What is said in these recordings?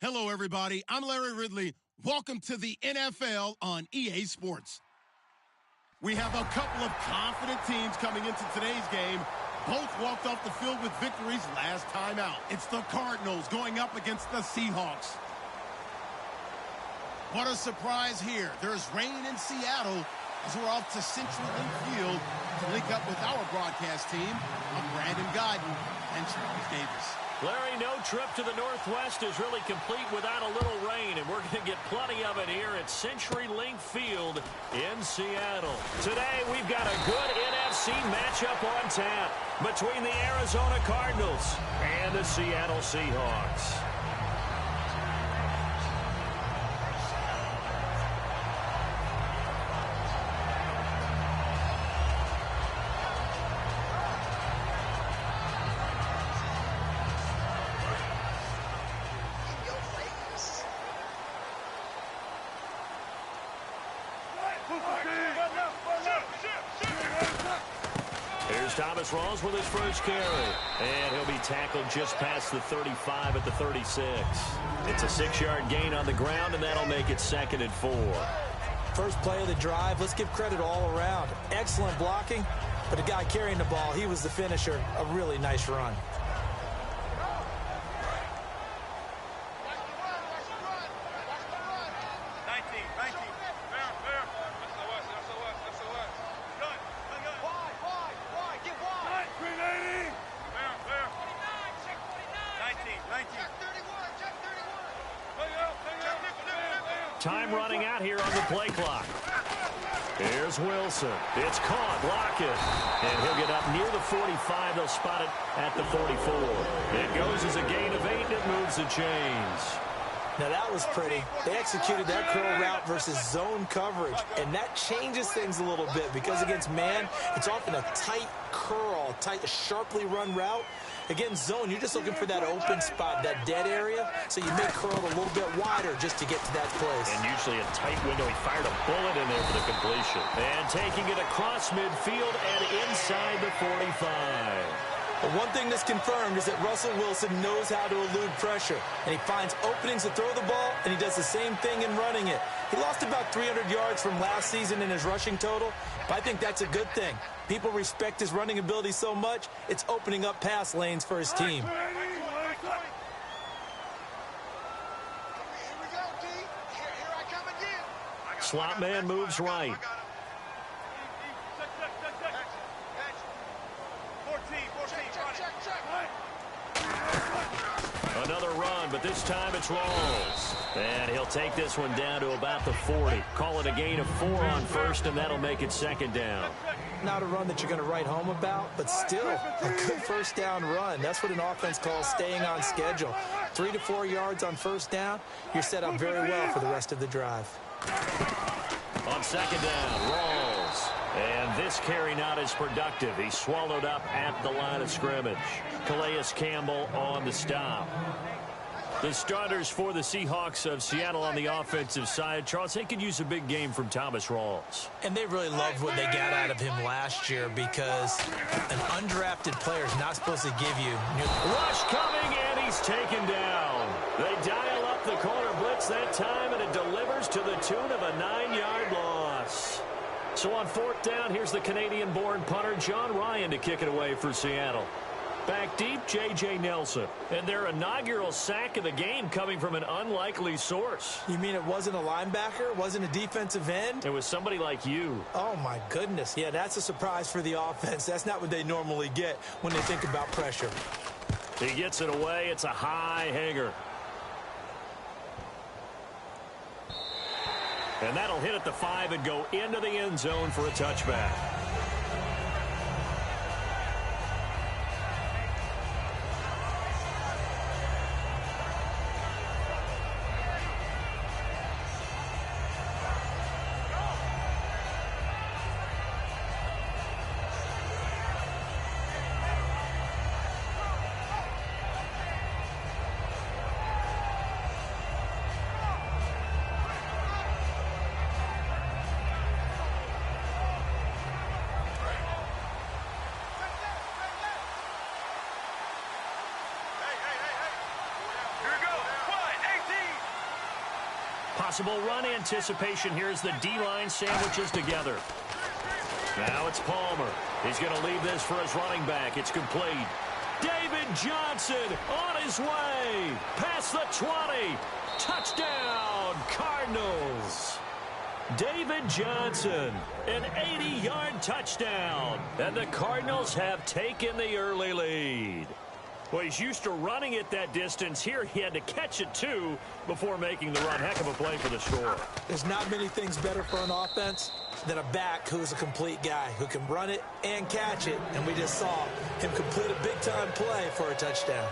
Hello, everybody. I'm Larry Ridley. Welcome to the NFL on EA Sports. We have a couple of confident teams coming into today's game. Both walked off the field with victories last time out. It's the Cardinals going up against the Seahawks. What a surprise here. There's rain in Seattle as we're off to Century Link Field to link up with our broadcast team. I'm Brandon Godden and Charles Davis. Larry, no trip to the Northwest is really complete without a little rain, and we're going to get plenty of it here at Century Link Field in Seattle. Today, we've got a good NFC matchup on tap between the Arizona Cardinals and the Seattle Seahawks. Here's Thomas Rawls with his first carry. And he'll be tackled just past the 35 at the 36. It's a 6-yard gain on the ground, and that'll make it 2nd and 4. First play of the drive, let's give credit all around. Excellent blocking, but the guy carrying the ball, he was the finisher. A really nice run. Time running out here on the play clock. Here's Wilson. It's caught. Lockett. And he'll get up near the 45. They'll spot it at the 44. It goes as a gain of 8, and it moves the chains. Now that was pretty. They executed that curl route versus zone coverage, and that changes things a little bit because against man, it's often a tight curl, tight, sharply run route. Against zone, you're just looking for that open spot, that dead area, so you may curl it a little bit wider just to get to that place. And usually a tight window. He fired a bullet in there for the completion. And taking it across midfield and inside the 45. But one thing that's confirmed is that Russell Wilson knows how to elude pressure, and he finds openings to throw the ball, and he does the same thing in running it. He lost about 300 yards from last season in his rushing total, but I think that's a good thing. People respect his running ability so much, it's opening up pass lanes for his team. Slot man moves right. Another run, but this time it's Rawls. And he'll take this one down to about the 40. Call it a gain of 4 on first, and that'll make it 2nd down. Not a run that you're going to write home about, but still a good first down run. That's what an offense calls staying on schedule. 3 to 4 yards on first down, you're set up very well for the rest of the drive. On 2nd down, Rawls. And this carry not as productive. He's swallowed up at the line of scrimmage. Calais Campbell on the stop. The starters for the Seahawks of Seattle on the offensive side. Charles, they could use a big game from Thomas Rawls. And they really loved what they got out of him last year because an undrafted player is not supposed to give you... Rush coming, and he's taken down. They dial up the corner blitz that time, and it delivers to the tune of a 9-yard loss. So on 4th down, here's the Canadian-born punter John Ryan to kick it away for Seattle. Back deep, J.J. Nelson. And their inaugural sack of the game coming from an unlikely source. You mean it wasn't a linebacker? Wasn't a defensive end? It was somebody like you. Oh, my goodness. Yeah, that's a surprise for the offense. That's not what they normally get when they think about pressure. He gets it away. It's a high hanger. And that'll hit at the 5 and go into the end zone for a touchback. Possible run anticipation here as the D-line sandwiches together. Now it's Palmer. He's going to leave this for his running back. It's complete. David Johnson on his way. Past the 20. Touchdown, Cardinals. David Johnson, an 80-yard touchdown. And the Cardinals have taken the early lead. Well, he's used to running it that distance. Here he had to catch it, too, before making the run. Heck of a play for the score. There's not many things better for an offense than a back who's a complete guy, who can run it and catch it. And we just saw him complete a big-time play for a touchdown.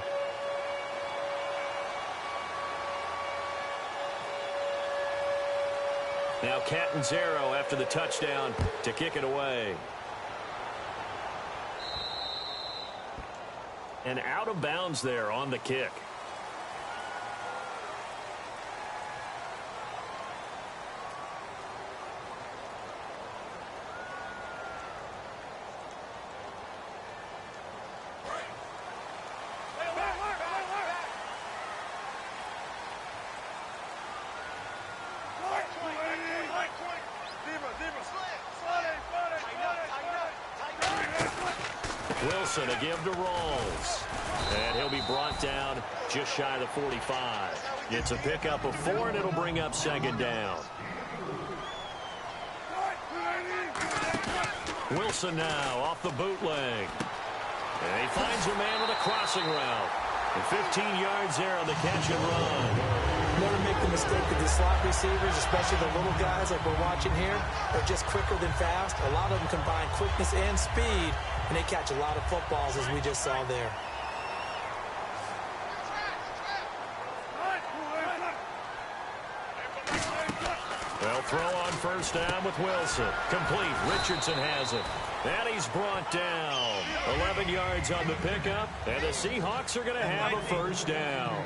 Now Catanzaro after the touchdown to kick it away. And out of bounds there on the kick. Wilson to give to Rawls. And he'll be brought down just shy of the 45. It's a pickup of 4, and it'll bring up second down. Wilson now off the bootleg. And he finds a man with a crossing route. And 15 yards there on the catch and run. Never make the mistake of the slot receivers, especially the little guys like we're watching here. They're just quicker than fast. A lot of them combine quickness and speed, and they catch a lot of footballs, as we just saw there. Well, throw on first down with Wilson. Complete. Richardson has it. And he's brought down. 11 yards on the pickup, and the Seahawks are going to have a first down.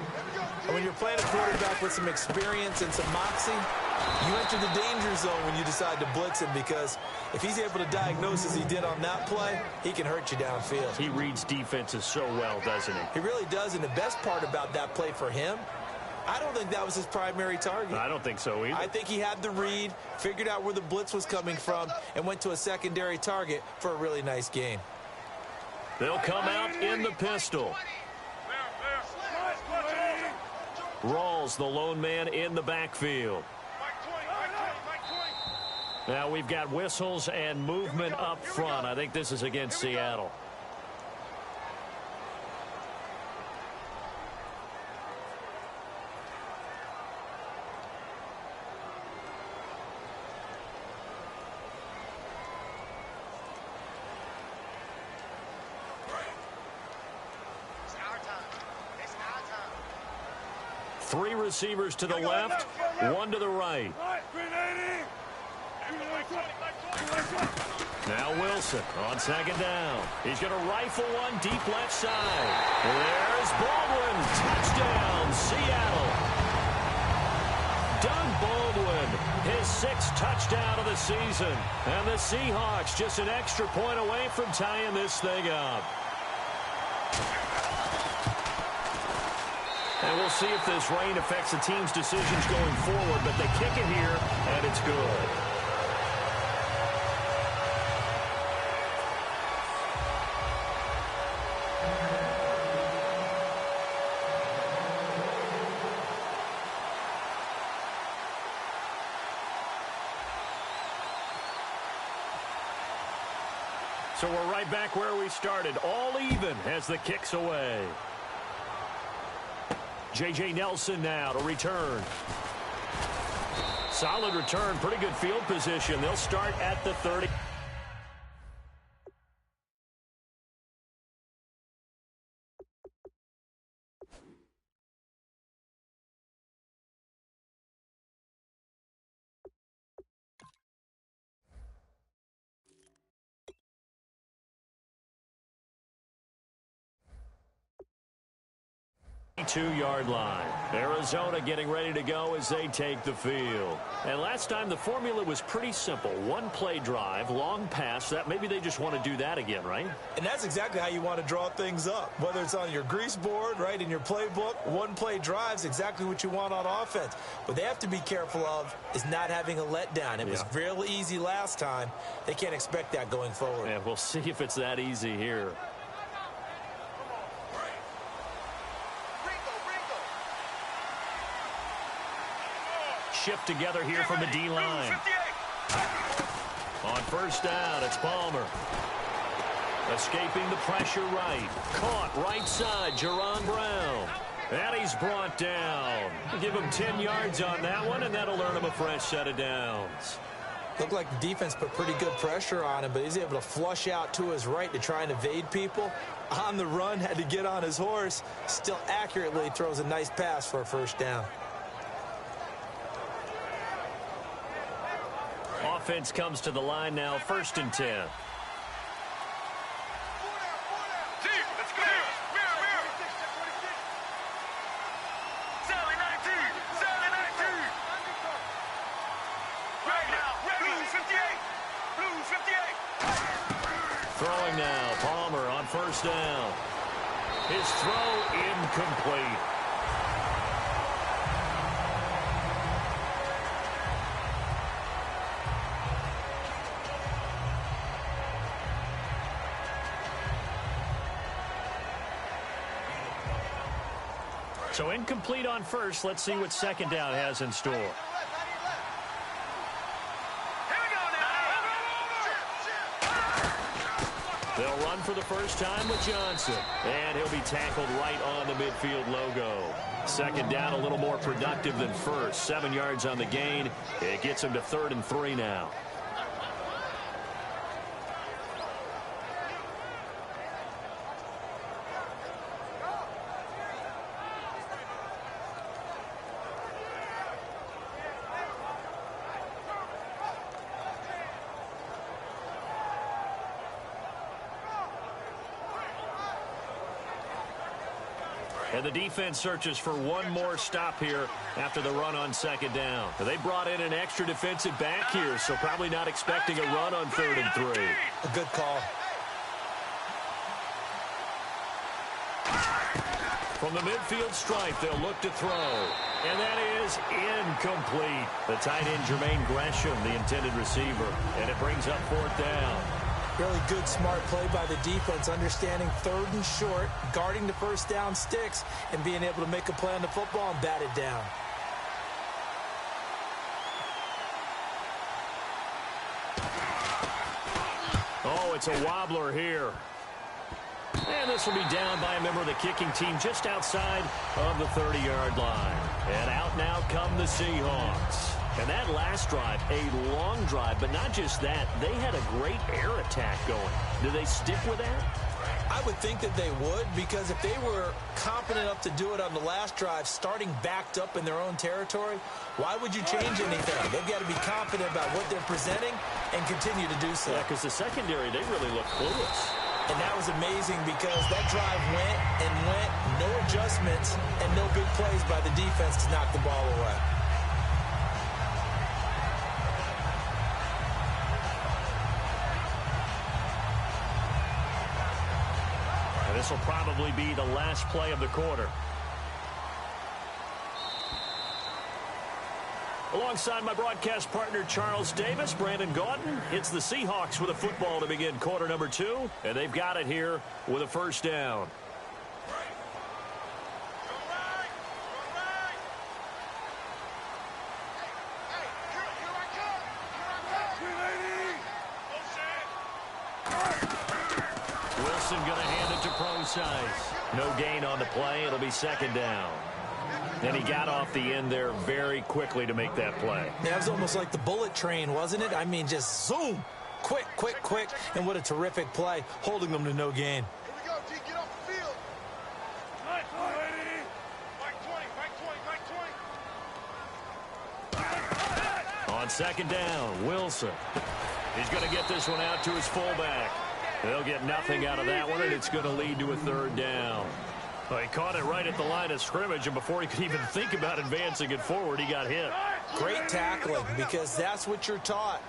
And when you're playing a quarterback with some experience and some moxie, you enter the danger zone when you decide to blitz him, because if he's able to diagnose as he did on that play, he can hurt you downfield. He reads defenses so well, doesn't he? He really does, and the best part about that play for him, I don't think that was his primary target. I don't think so either. I think he had the read, figured out where the blitz was coming from, and went to a secondary target for a really nice gain. They'll come out in the pistol. Rawls, the lone man in the backfield. Now we've got whistles and movement up front. I think this is against Seattle. Three receivers to the left, one to the right. Now Wilson on second down. He's going to rifle one deep left side. There's Baldwin. Touchdown, Seattle. Doug Baldwin, his 6th touchdown of the season. And the Seahawks just an extra point away from tying this thing up. And we'll see if this rain affects the team's decisions going forward, but they kick it here, and it's good. So we're right back where we started, all even as the kick's away. J.J. Nelson now to return. Solid return, pretty good field position. They'll start at the 30. 2-yard line. Arizona getting ready to go as they take the field. And last time the formula was pretty simple. One play drive, long pass. That maybe they just want to do that again, right? And that's exactly how you want to draw things up. Whether it's on your grease board, right, in your playbook, one play drive is exactly what you want on offense. What they have to be careful of is not having a letdown. It was real easy last time. They can't expect that going forward. Yeah, we'll see if it's that easy here. Shift together here from the D-line. On first down, it's Palmer. Escaping the pressure right. Caught right side, Jerron Brown. And he's brought down. Give him 10 yards on that one, and that'll earn him a fresh set of downs. Looked like the defense put pretty good pressure on him, but he's able to flush out to his right to try and evade people. On the run, had to get on his horse. Still accurately throws a nice pass for a first down. Offense comes to the line now, 1st and 10. Throwing now, Palmer on first down. His throw incomplete. So incomplete on first. Let's see what second down has in store. They'll run for the first time with Johnson. And he'll be tackled right on the midfield logo. Second down a little more productive than first. 7 yards on the gain. It gets him to 3rd and 3 now. And the defense searches for one more stop here after the run on second down. They brought in an extra defensive back here, so probably not expecting a run on 3rd and 3. A good call. From the midfield stripe, they'll look to throw. And that is incomplete. The tight end, Jermaine Gresham, the intended receiver. And it brings up 4th down. Really good, smart play by the defense, understanding 3rd and short, guarding the first down sticks, and being able to make a play on the football and bat it down. Oh, it's a wobbler here. And this will be down by a member of the kicking team just outside of the 30-yard line. And out now come the Seahawks. And that last drive, a long drive, but not just that. They had a great air attack going. Do they stick with that? I would think that they would, because if they were confident enough to do it on the last drive, starting backed up in their own territory, why would you change anything? They've got to be confident about what they're presenting and continue to do so. Yeah, because the secondary, they really look clueless. And that was amazing because that drive went and went, no adjustments, and no big plays by the defense to knock the ball away. This will probably be the last play of the quarter. Alongside my broadcast partner, Charles Davis, Brandon Gaudin, it's the Seahawks with a football to begin quarter number 2, and they've got it here with a first down. Wilson going to hand it to Procise. No gain on the play. It'll be second down. And he got off the end there very quickly to make that play. That was almost like the bullet train, wasn't it? I mean, just zoom. Quick, quick, quick. And what a terrific play, holding them to no gain. Here we go, G. Get off the field. Nice, lady. Mike 20, Mike 20. On second down, Wilson. He's going to get this one out to his fullback. They'll get nothing out of that one, and it's going to lead to a third down. Well, he caught it right at the line of scrimmage, and before he could even think about advancing it forward, he got hit. Great tackling, because that's what you're taught.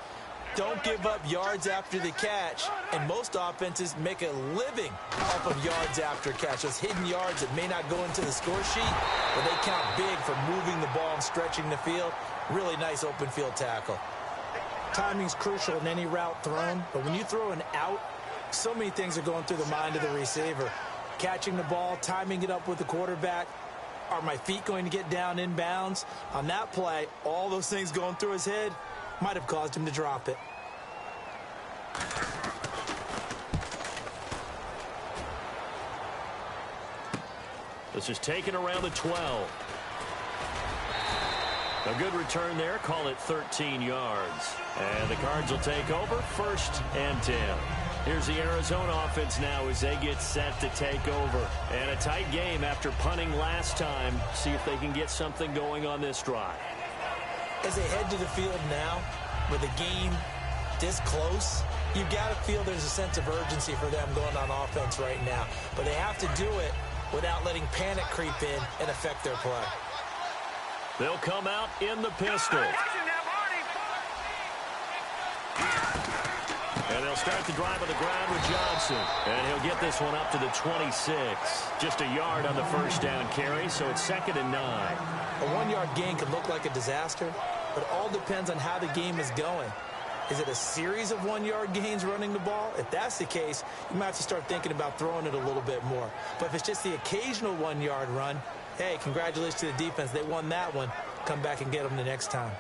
Don't give up yards after the catch, and most offenses make a living off of yards after catch. Those hidden yards that may not go into the score sheet, but they count big for moving the ball and stretching the field. Really nice open field tackle. Timing's crucial in any route thrown, but when you throw an out, so many things are going through the mind of the receiver. Catching the ball, timing it up with the quarterback. Are my feet going to get down in bounds? On that play, all those things going through his head might have caused him to drop it. This is taken around the 12. A good return there. Call it 13 yards. And the Cards will take over 1st and 10. Here's the Arizona offense now as they get set to take over. And a tight game after punting last time. See if they can get something going on this drive. As they head to the field now, with the game this close, you've got to feel there's a sense of urgency for them going on offense right now. But they have to do it without letting panic creep in and affect their play. They'll come out in the pistol. And they'll start the drive on the ground with Johnson. And he'll get this one up to the 26. Just a yard on the first down carry, so it's 2nd and 9. A 1-yard gain could look like a disaster, but it all depends on how the game is going. Is it a series of 1-yard gains running the ball? If that's the case, you might have to start thinking about throwing it a little bit more. But if it's just the occasional 1-yard run, hey, congratulations to the defense. They won that one. Come back and get them the next time.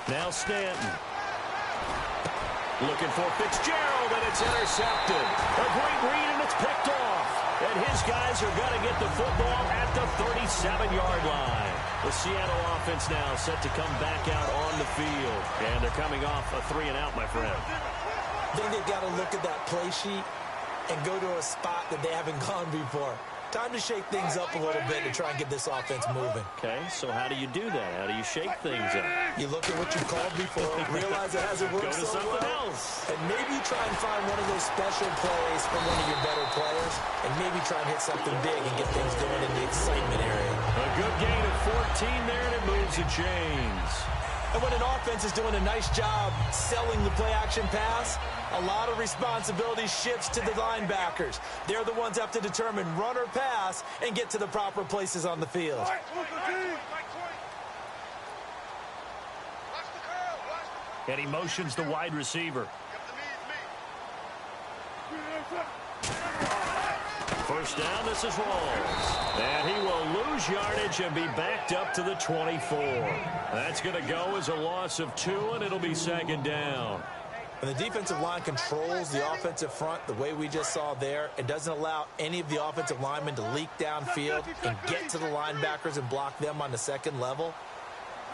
Now Stanton. Looking for Fitzgerald, and it's intercepted. A great read, and it's picked off. And his guys are going to get the football at the 37-yard line. The Seattle offense now set to come back out on the field. And they're coming off a 3-and-out, my friend. I think they've got to look at that play sheet and go to a spot that they haven't gone before. Time to shake things up a little bit to try and get this offense moving. Okay, so how do you do that? How do you shake things up? You look at what you've called before, realize it hasn't worked so well, and maybe try and find one of those special plays from one of your better players, and maybe try and hit something big and get things going in the excitement area. A good gain of 14 there, and it moves the chains. And when an offense is doing a nice job selling the play-action pass, a lot of responsibility shifts to the linebackers. They're the ones that have to determine run or pass and get to the proper places on the field. And he motions the wide receiver. First down, this is Rawls. And he will lose yardage and be backed up to the 24. That's going to go as a loss of 2, and it'll be 2nd down. When the defensive line controls the offensive front the way we just saw there, it doesn't allow any of the offensive linemen to leak downfield and get to the linebackers and block them on the second level.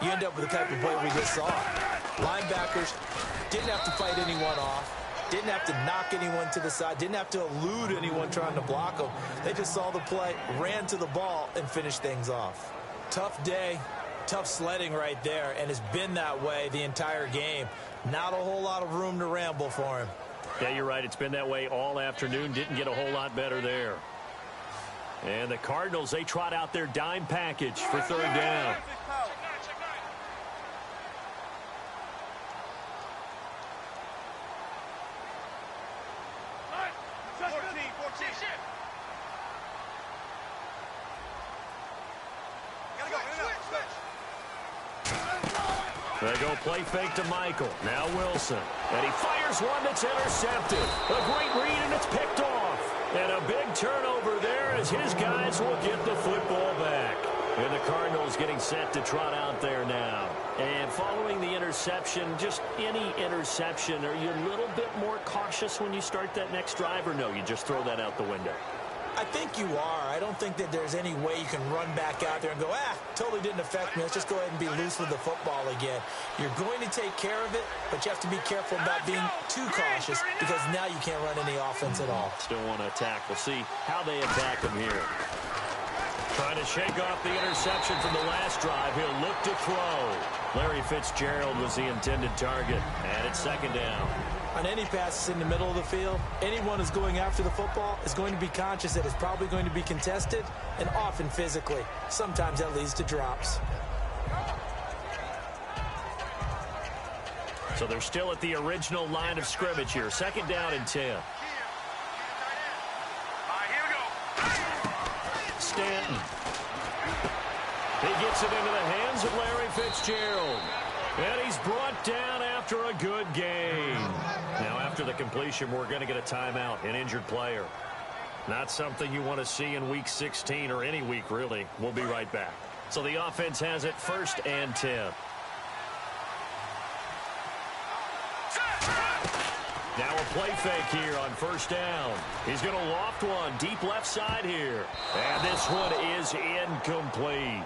You end up with the type of play we just saw. Linebackers didn't have to fight anyone off, didn't have to knock anyone to the side, didn't have to elude anyone trying to block them. They just saw the play, ran to the ball, and finished things off. Tough day, tough sledding right there, and it's been that way the entire game. Not a whole lot of room to ramble for him. Yeah, you're right. It's been that way all afternoon. Didn't get a whole lot better there. And the Cardinals, they trot out their dime package for 3rd down. They go play fake to Michael. Now Wilson. And he fires one that's intercepted. A great read, and it's picked off. And a big turnover there as his guys will get the football back. And the Cardinals getting set to trot out there now. And following the interception, just any interception, are you a little bit more cautious when you start that next drive, or no, you just throw that out the window? I think you are. I don't think that there's any way you can run back out there and go, totally didn't affect me. Let's just go ahead and be loose with the football again. You're going to take care of it, but you have to be careful about being too cautious because now you can't run any offense at all. Still want to attack. We'll see how they attack them here. Trying to shake off the interception from the last drive. He'll look to throw. Larry Fitzgerald was the intended target. And it's second down. On any passes in the middle of the field, anyone who's going after the football is going to be conscious that it's probably going to be contested, and often physically. Sometimes that leads to drops. So they're still at the original line of scrimmage here. Second down and 10. Stanton. He gets it into the hands of Larry Fitzgerald. And he's brought down after a good game. Now, after the completion, we're going to get a timeout, an injured player. Not something you want to see in Week 16 or any week, really. We'll be right back. So the offense has it first and 10. Now a play fake here on first down. He's going to loft one deep left side here. And this one is incomplete.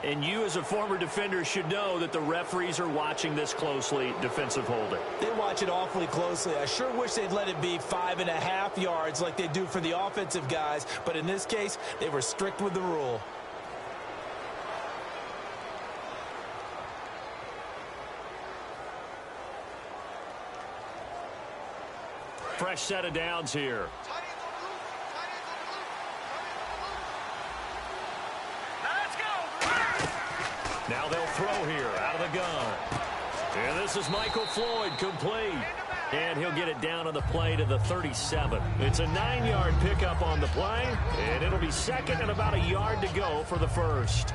And you as a former defender should know that the referees are watching this closely. Defensive holding. They watch it awfully closely. I sure wish they'd let it be 5.5 yards like they do for the offensive guys. But in this case, they were strict with the rule. Fresh set of downs here. Now they'll throw here out of the gun. And this is Michael Floyd, complete. And he'll get it down on the play to the 37. It's a 9-yard pickup on the play, and it'll be second and about a yard to go for the first.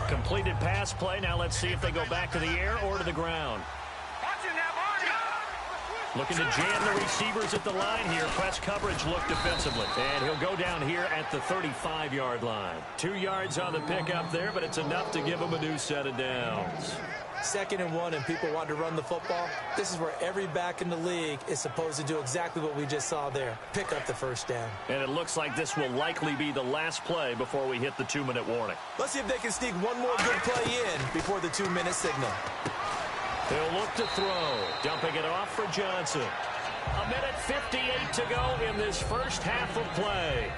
Completed pass play. Now let's see if they go back to the air or to the ground. Looking to jam the receivers at the line here. Press coverage look defensively. And he'll go down here at the 35-yard line. 2 yards on the pickup there, but it's enough to give him a new set of downs. 2nd and 1 and people want to run the football. This is where every back in the league is supposed to do exactly what we just saw there. Pick up the first down. And it looks like this will likely be the last play before we hit the 2-minute warning. Let's see if they can sneak one more good play in before the 2-minute signal. He'll look to throw. Dumping it off for Johnson. 1:58 to go in this first half of play.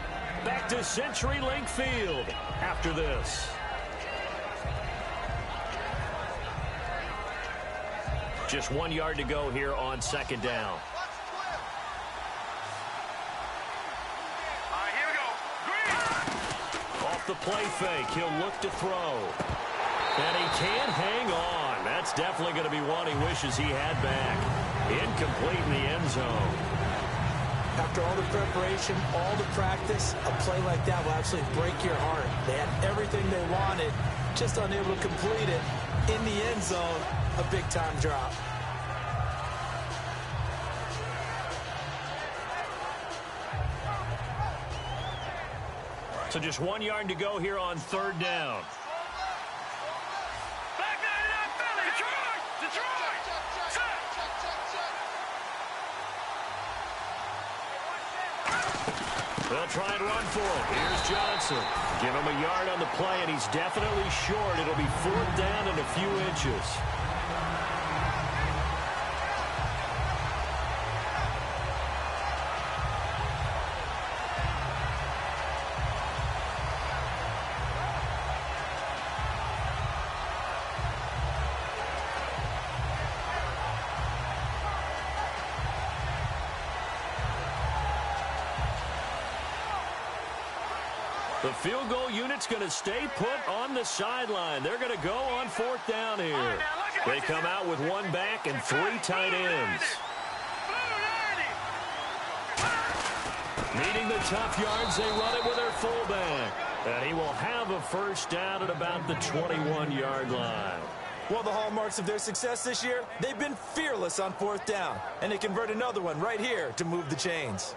Back to CenturyLink Field after this. Just 1 yard to go here on second down. Here we go. Off the play fake, he'll look to throw. And he can't hang on. That's definitely going to be one he wishes he had back. Incomplete in the end zone. After all the preparation, all the practice, a play like that will absolutely break your heart. They had everything they wanted, just unable to complete it. In the end zone, a big-time drop. So just 1 yard to go here on third down. They'll try and run for it. Here's Johnson. Give him a yard on the play, and he's definitely short. It'll be fourth down and a few inches. The field goal unit's going to stay put on the sideline. They're going to go on fourth down here. They come out with one back and 3 tight ends. Needing the tough yards, they run it with their fullback. And he will have a first down at about the 21-yard line. One of the hallmarks of their success this year, they've been fearless on fourth down. And they convert another one right here to move the chains.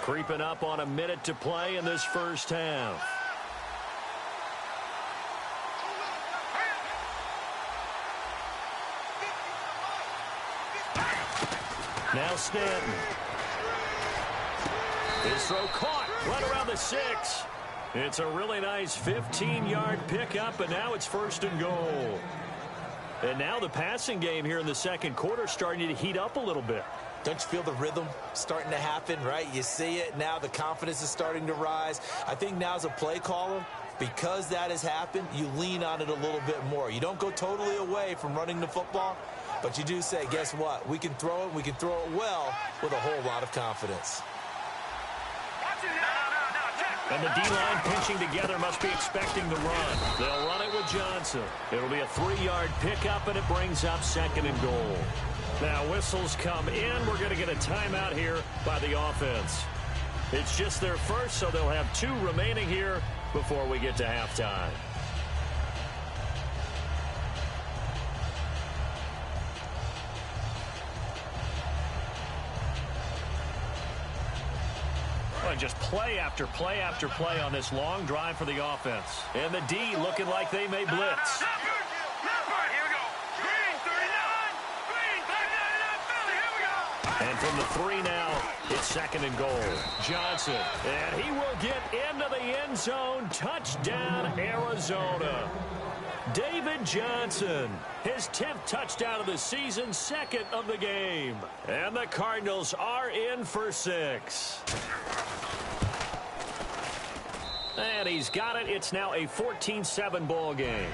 Creeping up on a minute to play in this first half. Now Stanton. His throw caught right around the 6. It's a really nice 15-yard pickup, and now it's 1st and goal. And now the passing game here in the second quarter starting to heat up a little bit. Don't you feel the rhythm starting to happen, right? You see it now. The confidence is starting to rise. I think now as a play caller, because that has happened, you lean on it a little bit more. You don't go totally away from running the football, but you do say, guess what? We can throw it. We can throw it well with a whole lot of confidence. And the D-line pinching together must be expecting the run. They'll run it with Johnson. It'll be a 3-yard pickup, and it brings up 2nd and goal. Now whistles come in. We're going to get a timeout here by the offense. It's just their first, so they'll have 2 remaining here before we get to halftime. And just play after play after play on this long drive for the offense. And the D looking like they may blitz. And from the 3 now, it's 2nd and goal. Johnson, and he will get into the end zone. Touchdown, Arizona. David Johnson, his 10th touchdown of the season, 2nd of the game. And the Cardinals are in for 6. And he's got it. It's now a 14-7 ball game.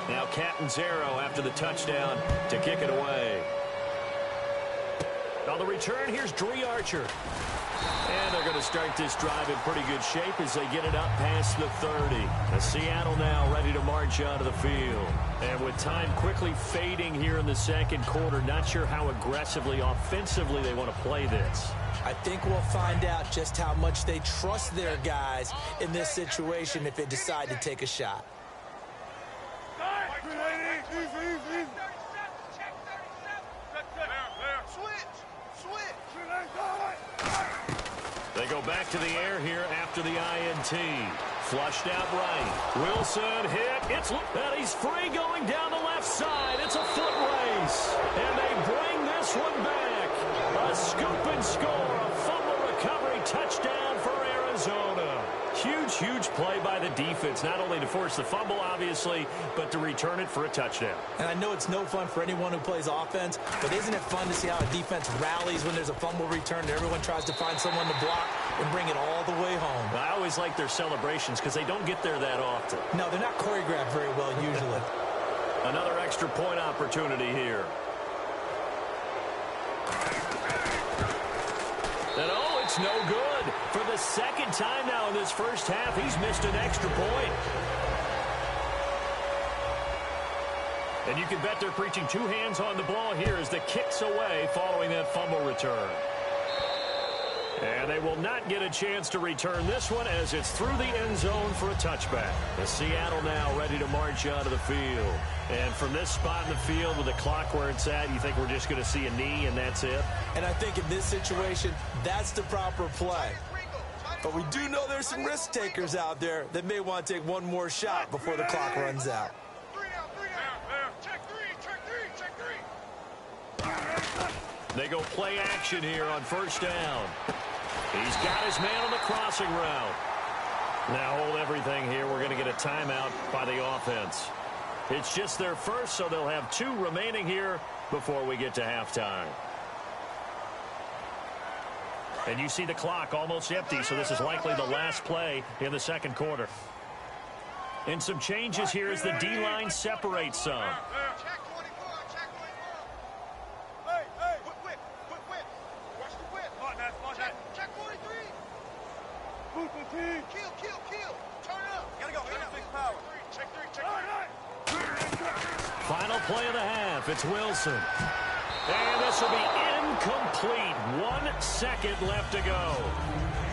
Now Catanzaro after the touchdown to kick it away. On the return, here's Dree Archer. And they're going to start this drive in pretty good shape as they get it up past the 30. And Seattle now ready to march onto the field. And with time quickly fading here in the second quarter, not sure how aggressively, offensively they want to play this. I think we'll find out just how much they trust their guys in this situation if they decide to take a shot. They go back to the air here after the INT. Flushed out right. Wilson hit. And he's free going down the left side. It's a foot race. And they bring this one back. A scoop and score. A fumble recovery touchdown for Arizona. Huge, huge play by the defense. Not only to force the fumble, obviously, but to return it for a touchdown. And I know it's no fun for anyone who plays offense, but isn't it fun to see how a defense rallies when there's a fumble return and everyone tries to find someone to block and bring it all the way home? I always like their celebrations because they don't get there that often. No, they're not choreographed very well usually. Another extra point opportunity here. And oh, it's no good. For the second time now in this first half, he's missed an extra point. And you can bet they're preaching 2 hands on the ball here as the kick's away following that fumble return. And they will not get a chance to return this one as it's through the end zone for a touchback. The Seattle now ready to march onto the field. And from this spot in the field with the clock where it's at, you think we're just going to see a knee and that's it? And I think in this situation, that's the proper play. But we do know there's some risk takers out there that may want to take one more shot before the clock runs out. They go play action here on first down. He's got his man on the crossing route. Now hold everything here. We're going to get a timeout by the offense. It's just their first, so they'll have 2 remaining here before we get to halftime. And you see the clock almost empty, so this is likely the last play in the second quarter. And some changes here as the D-line separates some. Final play of the half. It's Wilson. And this will be incomplete. 1 second left to go.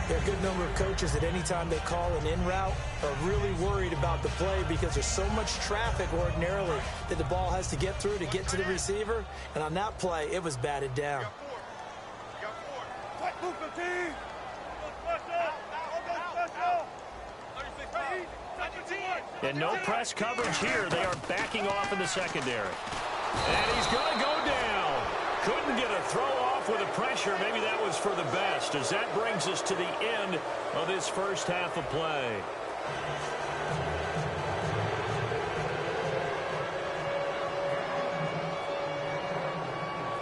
There are a good number of coaches at any time they call an in route are really worried about the play because there's so much traffic ordinarily that the ball has to get through to get to the receiver. And on that play, it was batted down. And no press coverage here. They are backing off in the secondary. And he's going to go down. Couldn't get a throw off with the pressure. Maybe that was for the best, as that brings us to the end of this first half of play.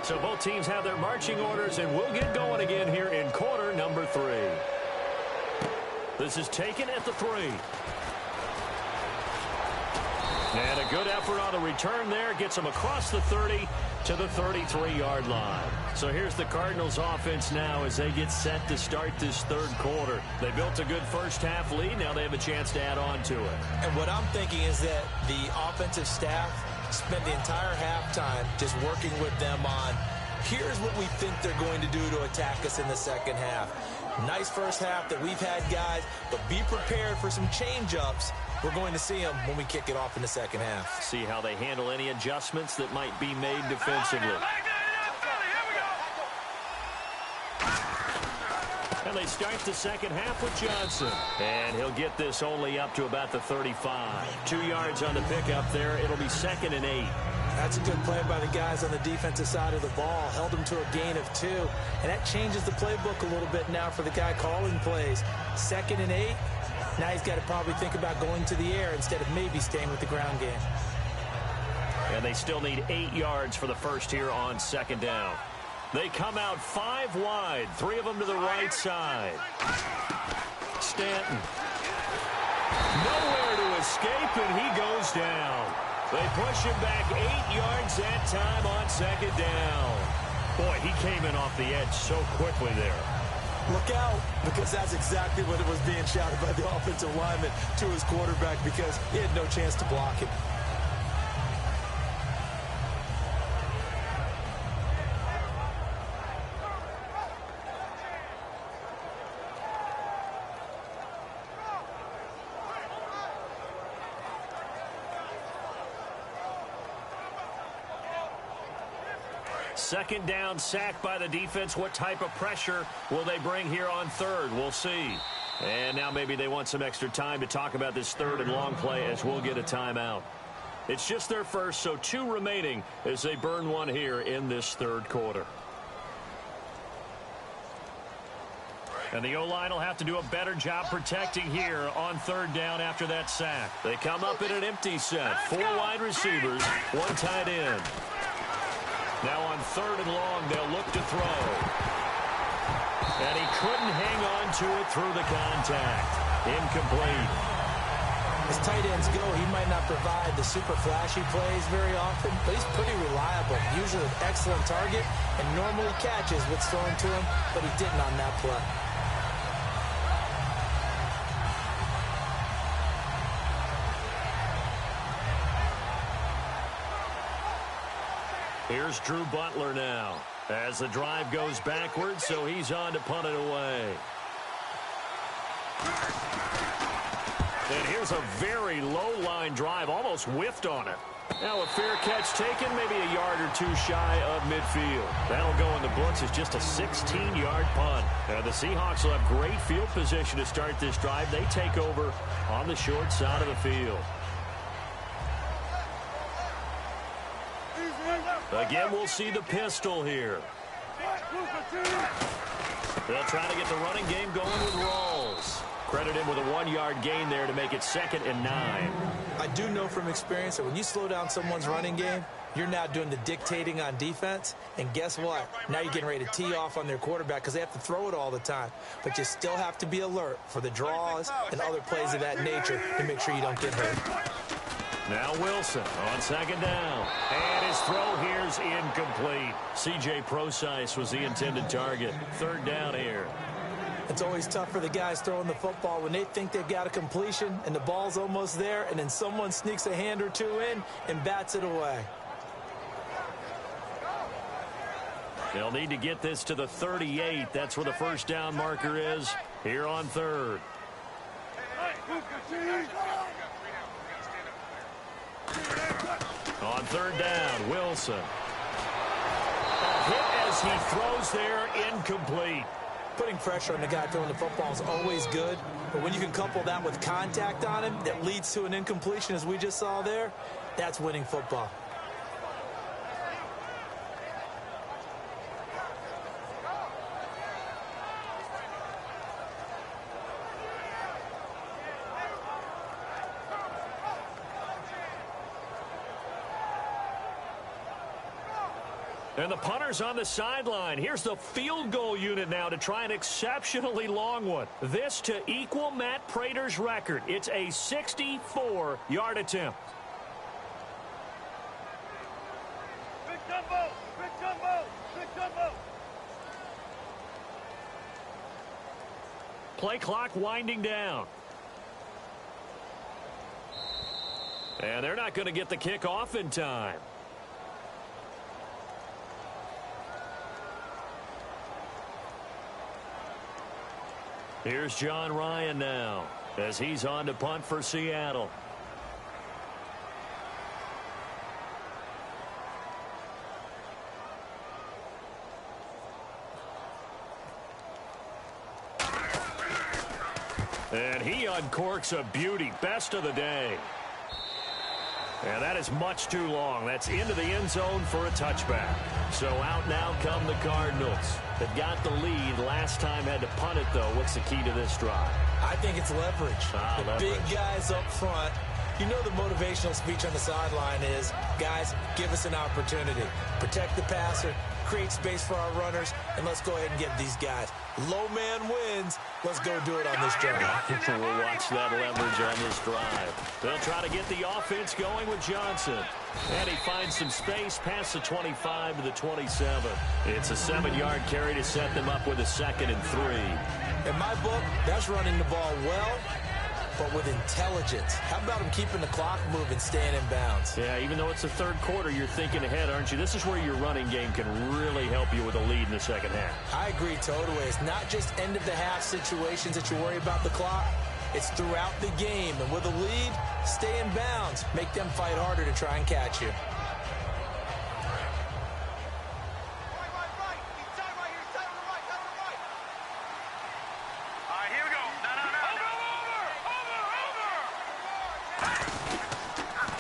So both teams have their marching orders, and we'll get going again here in quarter number 3. This is taken at the 3. And a good effort on the return there. Gets them across the 30 to the 33-yard line. So here's the Cardinals offense now as they get set to start this third quarter. They built a good first half lead. Now they have a chance to add on to it. And what I'm thinking is that the offensive staff spent the entire halftime just working with them on, here's what we think they're going to do to attack us in the second half. Nice first half that we've had, guys, but be prepared for some change-ups. We're going to see them when we kick it off in the second half. See how they handle any adjustments that might be made defensively. And they start the second half with Johnson. And he'll get this only up to about the 35. 2 yards on the pickup there. It'll be 2nd and 8. That's a good play by the guys on the defensive side of the ball. Held them to a gain of 2. And that changes the playbook a little bit now for the guy calling plays. 2nd and 8. Now he's got to probably think about going to the air instead of maybe staying with the ground game. And they still need 8 yards for the first here on 2nd down. They come out 5 wide. 3 of them to the right side. Stanton. Nowhere to escape, and he goes down. They push him back 8 yards that time on 2nd down. Boy, he came in off the edge so quickly there. Look out, because that's exactly what it was being shouted by the offensive lineman to his quarterback, because he had no chance to block him. Second down, sack by the defense. What type of pressure will they bring here on 3rd? We'll see. And now maybe they want some extra time to talk about this 3rd and long play as we'll get a timeout. It's just their first, so 2 remaining as they burn one here in this 3rd quarter. And the O-line will have to do a better job protecting here on 3rd down after that sack. They come up in an empty set. 4 wide receivers, 1 tight end. Now on 3rd and long, they'll look to throw. And he couldn't hang on to it through the contact. Incomplete. As tight ends go, he might not provide the super flashy plays very often, but he's pretty reliable. Usually an excellent target and normally catches what's thrown to him, but he didn't on that play. Here's Drew Butler now as the drive goes backwards, so he's on to punt it away. And here's a very low-line drive, almost whiffed on it. Now a fair catch taken, maybe a yard or 2 shy of midfield. That'll go in the books as just a 16-yard punt. And the Seahawks will have great field position to start this drive. They take over on the short side of the field. Again, we'll see the pistol here. They'll try to get the running game going with Rawls. Credit him with a 1-yard gain there to make it 2nd and 9. I do know from experience that when you slow down someone's running game, you're now doing the dictating on defense. And guess what? Now you're getting ready to tee off on their quarterback because they have to throw it all the time. But you still have to be alert for the draws and other plays of that nature to make sure you don't get hurt. Now Wilson on 2nd down. And his throw here's incomplete. C.J. Prosise was the intended target. 3rd down here. It's always tough for the guys throwing the football when they think they've got a completion and the ball's almost there, and then someone sneaks a hand or 2 in and bats it away. They'll need to get this to the 38. That's where the first down marker is here on 3rd. On 3rd down, Wilson. A hit as he throws there, incomplete. Putting pressure on the guy throwing the football is always good, but when you can couple that with contact on him that leads to an incompletion, as we just saw there, that's winning football. And the punter's on the sideline. Here's the field goal unit now to try an exceptionally long one. This to equal Matt Prater's record. It's a 64-yard attempt. Big jumbo! Big jumbo! Big jumbo! Play clock winding down. And they're not going to get the kick off in time. Here's John Ryan now as he's on to punt for Seattle. And he uncorks a beauty. Best of the day. And that is much too long. That's into the end zone for a touchback. So out now come the Cardinals. They've got the lead. Last time had to punt it, though. What's the key to this drive? I think it's leverage. Leverage. Big guys up front. You know the motivational speech on the sideline is, guys, give us an opportunity. Protect the passer, create space for our runners, and let's go ahead and get these guys. Low man wins. Let's go do it on this drive. We'll watch that leverage on this drive. They'll try to get the offense going with Johnson. And he finds some space past the 25 to the 27. It's a 7-yard carry to set them up with a 2nd and 3. In my book, that's running the ball well, but with intelligence. How about him keeping the clock moving, staying in bounds? Yeah, even though it's the third quarter, you're thinking ahead, aren't you? This is where your running game can really help you with a lead in the second half. I agree totally. It's not just end-of-the-half situations that you worry about the clock. It's throughout the game. And with a lead, stay in bounds. Make them fight harder to try and catch you.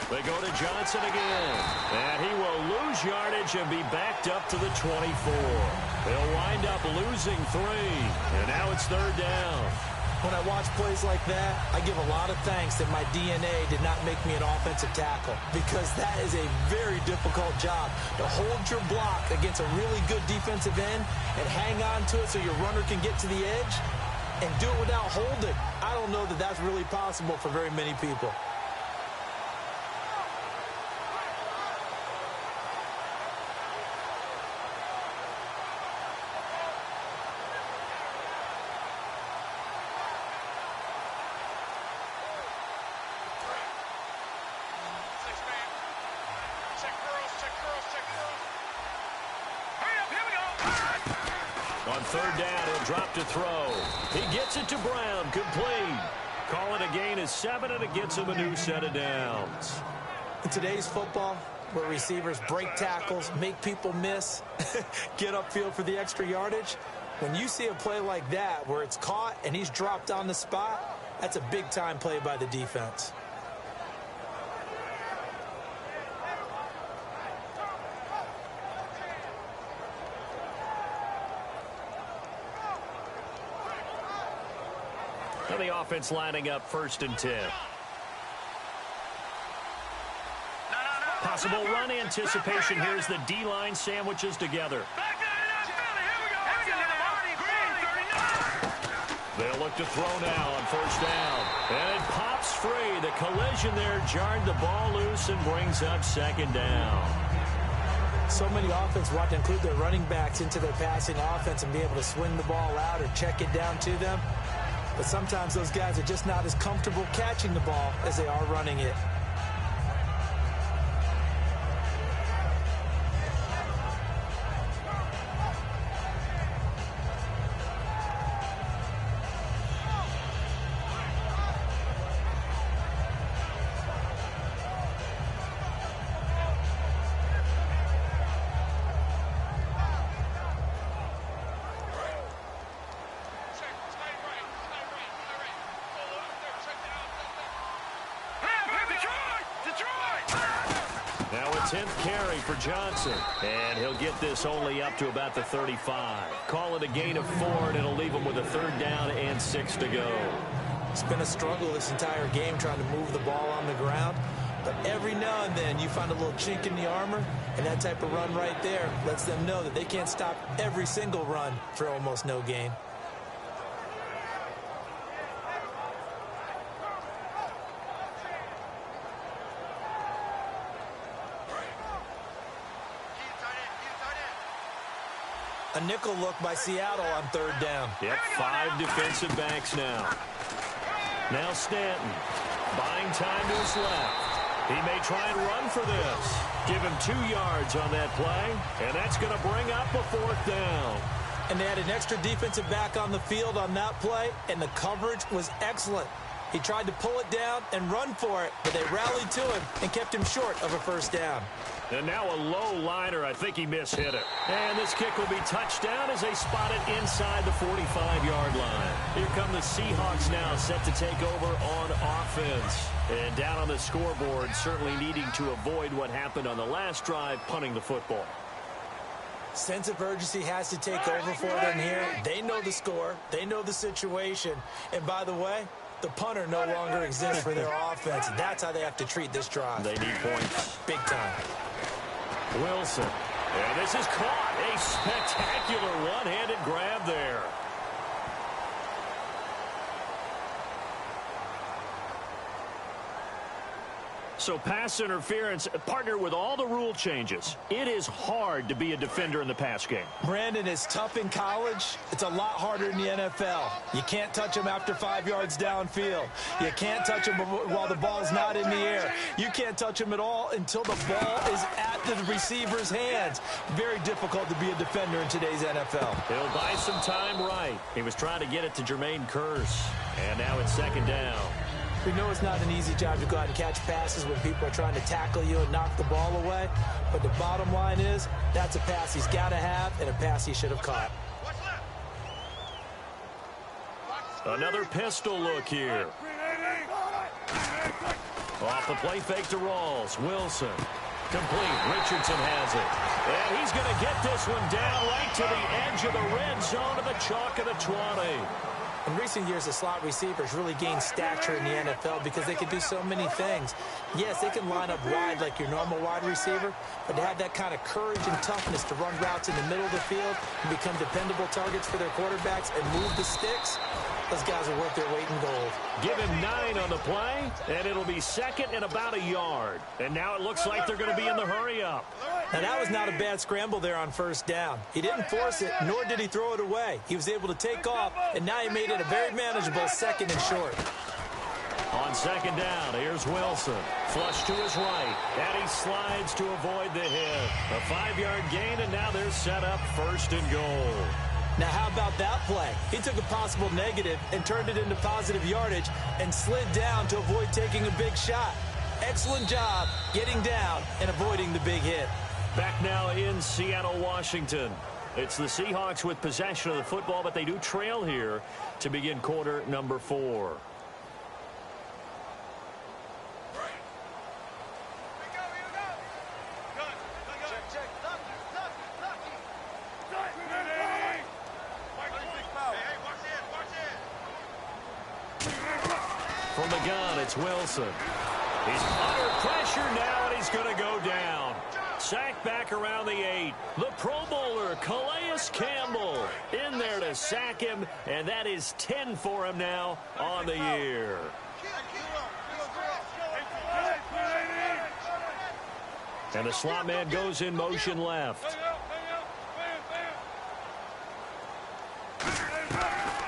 They go to Johnson again. And he will lose yardage and be backed up to the 24. They'll wind up losing 3. And now it's 3rd down. When I watch plays like that, I give a lot of thanks that my DNA did not make me an offensive tackle, because that is a very difficult job, to hold your block against a really good defensive end and hang on to it so your runner can get to the edge and do it without holding. I don't know that that's really possible for very many people. On 3rd down, he'll drop to throw. He gets it to Brown, complete. Call it a gain of 7, and it gets him a new set of downs. In today's football, where receivers break tackles, make people miss, get upfield for the extra yardage, when you see a play like that where it's caught and he's dropped on the spot, that's a big-time play by the defense. And the offense lining up 1st and 10. Possible run anticipation. Here's the D-line sandwiches together. They'll look to throw now on 1st down. And it pops free. The collision there jarred the ball loose and brings up 2nd down. So many offenses want to include their running backs into their passing offense and be able to swing the ball out or check it down to them. But sometimes those guys are just not as comfortable catching the ball as they are running it. a 10th carry for Johnson. And he'll get this only up to about the 35. Call it a gain of 4, and it'll leave him with a 3rd down and 6 to go. It's been a struggle this entire game trying to move the ball on the ground. But every now and then you find a little chink in the armor, and that type of run right there lets them know that they can't stop every single run for almost no gain. A nickel look by Seattle on 3rd down. Yep, 5 defensive backs now. Now Stanton, buying time to his left. He may try and run for this. Give him 2 yards on that play, and that's going to bring up a 4th down. And they had an extra defensive back on the field on that play, and the coverage was excellent. He tried to pull it down and run for it, but they rallied to him and kept him short of a 1st down. And now a low liner. I think he mishit it. And this kick will be touchdown as they spot it inside the 45-yard line. Here come the Seahawks now, set to take over on offense. And down on the scoreboard, certainly needing to avoid what happened on the last drive, punting the football. Sense of urgency has to take over for them here. They know the score. They know the situation. And by the way, the punter no longer exists for their offense. That's how they have to treat this drive. They need points. Big time. Wilson. And this is caught. A spectacular one-handed grab there. So pass interference, partnered with all the rule changes. It is hard to be a defender in the pass game. Brandon, is tough in college. It's a lot harder in the NFL. You can't touch him after 5 yards downfield. You can't touch him while the ball's not in the air. You can't touch him at all until the ball is at the receiver's hands. Very difficult to be a defender in today's NFL. He'll buy some time right. He was trying to get it to Jermaine Kearse. And now it's 2nd down. We know it's not an easy job to go out and catch passes when people are trying to tackle you and knock the ball away. But the bottom line is, that's a pass he's got to have and a pass he should have caught. Another pistol look here. Off the play fake to Rawls. Wilson. Complete. Richardson has it. And he's going to get this one down right to the edge of the red zone of the chalk of the 20. In recent years, the slot receivers really gained stature in the NFL because they can do so many things. Yes, they can line up wide like your normal wide receiver, but to have that kind of courage and toughness to run routes in the middle of the field and become dependable targets for their quarterbacks and move the sticks, those guys are worth their weight in gold. Give him 9 on the play, and it'll be 2nd and about a yard. And now it looks like they're going to be in the hurry-up. Now, that was not a bad scramble there on 1st down. He didn't force it, nor did he throw it away. He was able to take off, and now he made it a very manageable 2nd and short. On 2nd down, here's Wilson. Flush to his right, and he slides to avoid the hit. A 5-yard gain, and now they're set up 1st and goal. Now, how about that play? He took a possible negative and turned it into positive yardage and slid down to avoid taking a big shot. Excellent job getting down and avoiding the big hit. Back now in Seattle, Washington. It's the Seahawks with possession of the football, but they do trail here to begin quarter number 4. From the gun, it's Wilson. He's under pressure now, and he's going to go down. Sacked back around the 8. The Pro Bowler, Calais Campbell, in there to sack him, and that is 10 for him now on the year. And the slot man goes in motion left.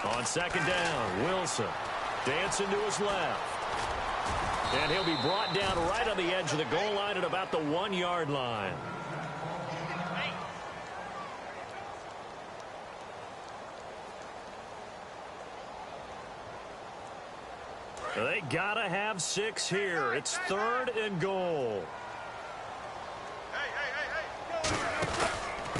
On 2nd down, Wilson dancing to his left. And he'll be brought down right on the edge of the goal line at about the 1-yard line. They gotta have 6 here. It's 3rd and goal.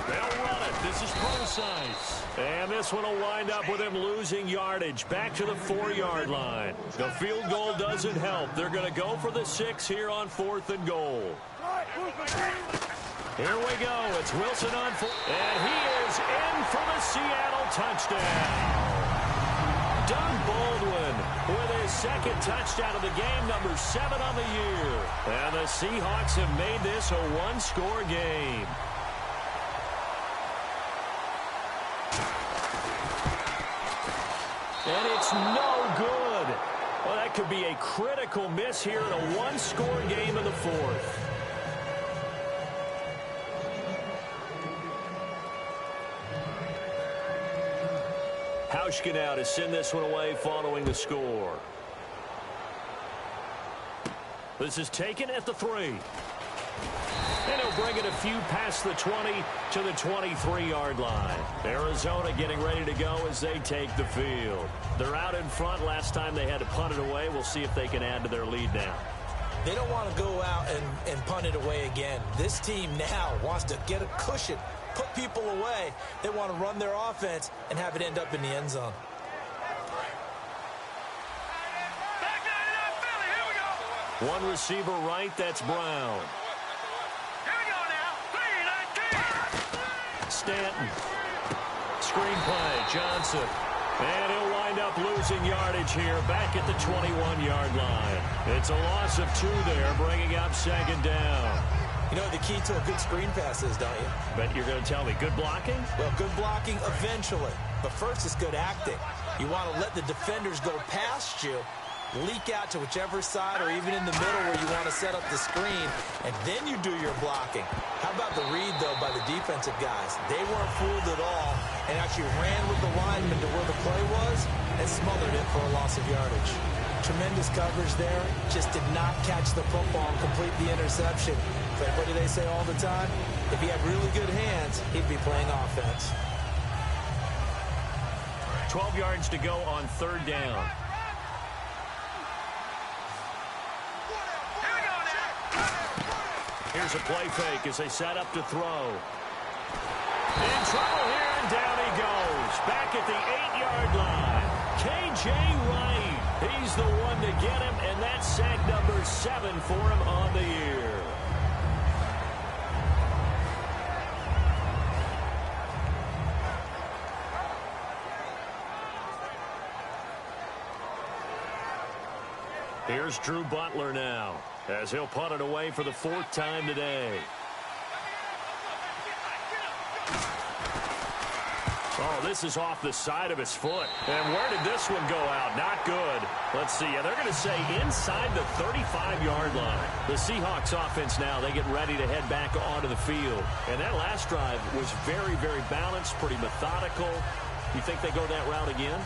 They'll run it. This This is Procise. And this one will wind up with him losing yardage back to the 4-yard line. The field goal doesn't help. They're going to go for the 6 here on 4th and goal. Here we go. It's Wilson on 4. And he is in for the Seattle touchdown. Doug Baldwin with his second touchdown of the game, number 7 on the year. And the Seahawks have made this a one-score game. And it's no good. Well, that could be a critical miss here in a one-score game in the 4th. Hauschka now to send this one away following the score. This is taken at the 3. And he'll bring it a few past the 20 to the 23-yard line. Arizona getting ready to go as they take the field. They're out in front. Last time they had to punt it away. We'll see if they can add to their lead now. They don't want to go out and punt it away again. This team now wants to get a cushion, put people away. They want to run their offense and have it end up in the end zone. One receiver right, that's Brown. Stanton. Screen play, Johnson. And he'll wind up losing yardage here back at the 21-yard line. It's a loss of 2 there, bringing up 2nd down. You know the key to a good screen pass is, don't you? Bet you're going to tell me good blocking? Well, good blocking eventually. But first it's good acting. You want to let the defenders go past you, leak out to whichever side or even in the middle where you want to set up the screen, and then you do your blocking. How about the read, though, by the defensive guys? They weren't fooled at all and actually ran with the lineman to where the play was and smothered it for a loss of yardage. Tremendous coverage there. Just did not catch the football and complete the interception. But what do they say all the time? If he had really good hands, he'd be playing offense. 12 yards to go on 3rd down. Here's a play fake as they set up to throw. In trouble here, and down he goes. Back at the 8-yard line. K.J. Wright. He's the one to get him, and that's sack number 7 for him on the year. Here's Drew Butler now, as he'll punt it away for the 4th time today. Oh, this is off the side of his foot. And where did this one go out? Not good. Let's see. Yeah, they're going to say inside the 35-yard line. The Seahawks offense now, they get ready to head back onto the field. And that last drive was very, very balanced, pretty methodical. You think they go that route again?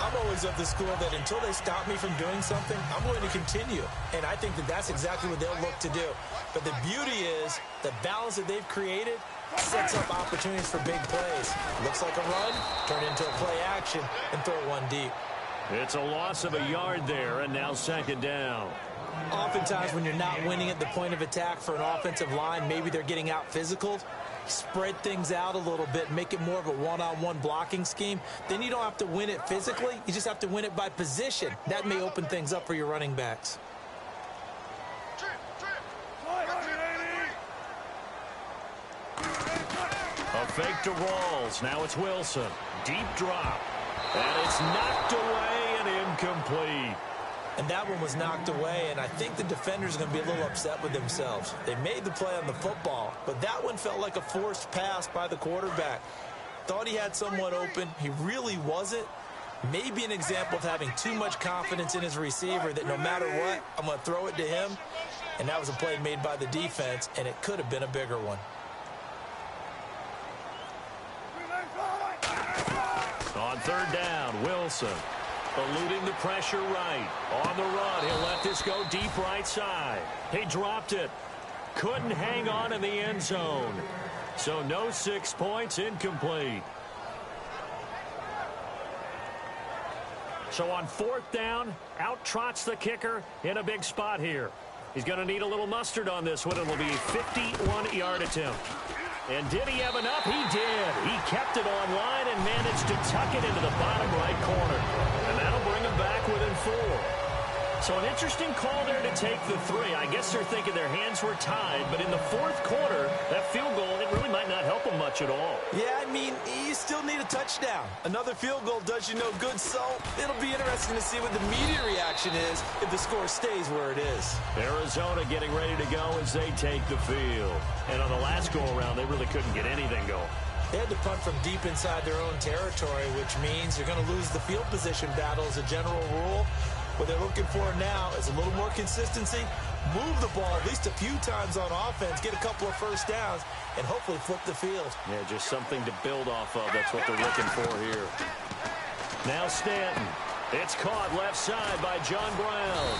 I'm always of the school that until they stop me from doing something, I'm going to continue. And I think that that's exactly what they'll look to do. But the beauty is the balance that they've created sets up opportunities for big plays. Looks like a run, turn into a play action, and throw one deep. It's a loss of a yard there, and now 2nd down. Oftentimes when you're not winning at the point of attack for an offensive line, maybe they're getting out physical. Spread things out a little bit, make it more of a one-on-one blocking scheme. Then you don't have to win it physically. You just have to win it by position. That may open things up for your running backs. A fake to Rawls. Now it's Wilson. Deep drop. And it's knocked away and incomplete. And that one was knocked away, and I think the defenders are going to be a little upset with themselves. They made the play on the football, but that one felt like a forced pass by the quarterback. Thought he had someone open. He really wasn't. Maybe an example of having too much confidence in his receiver that no matter what, I'm going to throw it to him. And that was a play made by the defense, and it could have been a bigger one. On 3rd down, Wilson. Eluding the pressure right. On the run, he'll let this go deep right side. He dropped it. Couldn't hang on in the end zone. So no 6 points, incomplete. So on 4th down, out trots the kicker in a big spot here. He's going to need a little mustard on this one. It'll be a 51-yard attempt. And did he have enough? He did. He kept it online and managed to tuck it into the bottom right corner. And that'll bring him back within 4. So an interesting call there to take the 3. I guess they're thinking their hands were tied, but in the 4th quarter, that field goal, it really might not help them much at all. Yeah, I mean, you still need a touchdown. Another field goal does you no good, so it'll be interesting to see what the media reaction is if the score stays where it is. Arizona getting ready to go as they take the field. And on the last go-around, they really couldn't get anything going. They had to punt from deep inside their own territory, which means you're going to lose the field position battle as a general rule. What they're looking for now is a little more consistency, move the ball at least a few times on offense, get a couple of first downs, and hopefully flip the field. Yeah, just something to build off of. That's what they're looking for here. Now Stanton. It's caught left side by John Brown.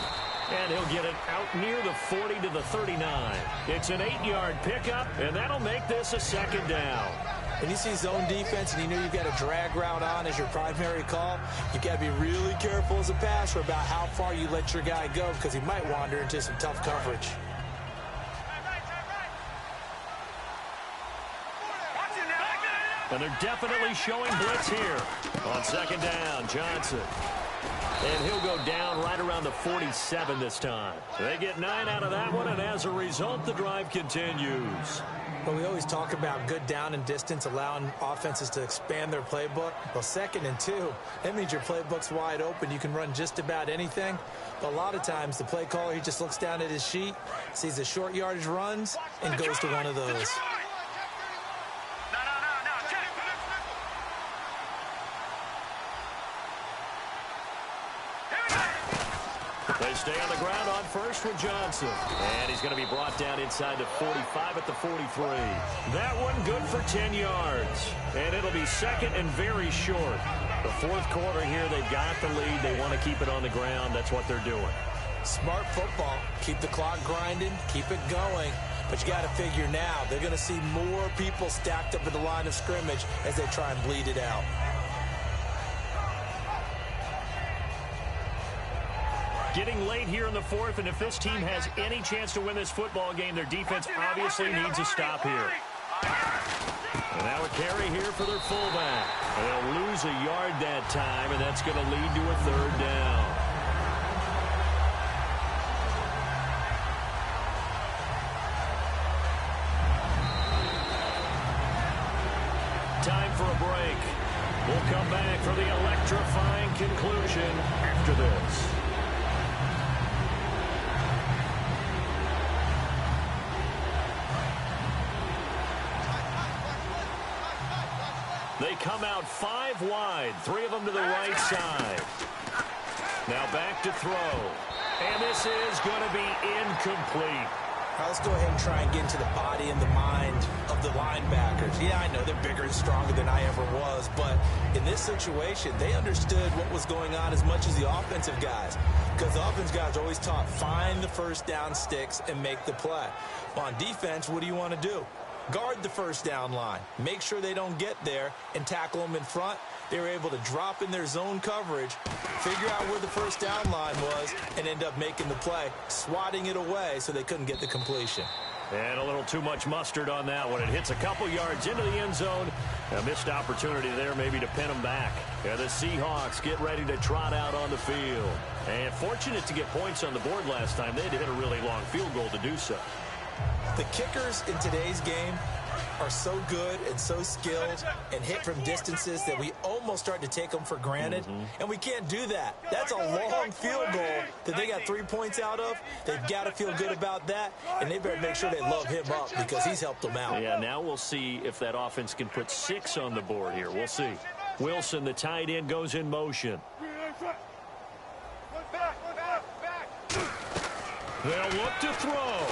And he'll get it out near the 40 to the 39. It's an 8-yard pickup, and that'll make this a 2nd down. When you see zone defense and you know you've got a drag route on as your primary call, you've got to be really careful as a passer about how far you let your guy go because he might wander into some tough coverage. And they're definitely showing blitz here. On 2nd down, Johnson. And he'll go down right around the 47 this time. They get 9 out of that one, and as a result, the drive continues. Well, we always talk about good down and distance, allowing offenses to expand their playbook. Well, 2nd and 2, that means your playbook's wide open. You can run just about anything. But a lot of times, the play caller, he just looks down at his sheet, sees the short yardage runs, and goes to one of those. They stay on the ground on first with Johnson. And he's going to be brought down inside the 45 at the 43. That one good for 10 yards. And it'll be 2nd and very short. The 4th quarter here, they've got the lead. They want to keep it on the ground. That's what they're doing. Smart football. Keep the clock grinding. Keep it going. But you got to figure now, they're going to see more people stacked up at the line of scrimmage as they try and bleed it out. Getting late here in the 4th, and if this team has any chance to win this football game, their defense obviously needs a stop here. And now a carry here for their fullback. They'll lose a yard that time, and that's going to lead to a 3rd down. Time for a break. We'll come back for the electrifying conclusion after this. They come out 5 wide, 3 of them to the right side. Now back to throw. And this is going to be incomplete. Now let's go ahead and try and get into the body and the mind of the linebackers. Yeah, I know they're bigger and stronger than I ever was, but in this situation, they understood what was going on as much as the offensive guys. Because the offensive guys are always taught, find the first down sticks and make the play. Well, on defense, what do you want to do? Guard the first down line. Make sure they don't get there and tackle them in front. They were able to drop in their zone coverage, figure out where the first down line was, and end up making the play, swatting it away so they couldn't get the completion. And a little too much mustard on that one. It hits a couple yards into the end zone. A missed opportunity there maybe to pin them back. And the Seahawks get ready to trot out on the field. And fortunate to get points on the board last time. They had to hit a really long field goal to do so. The kickers in today's game are so good and so skilled and hit from distances that we almost start to take them for granted. And we can't do that. That's a long field goal that they got 3 points out of. They've got to feel good about that, and they better make sure they love him up because he's helped them out. Yeah, now we'll see if that offense can put 6 on the board here. We'll see. Wilson, the tight end, goes in motion. They'll look to throw.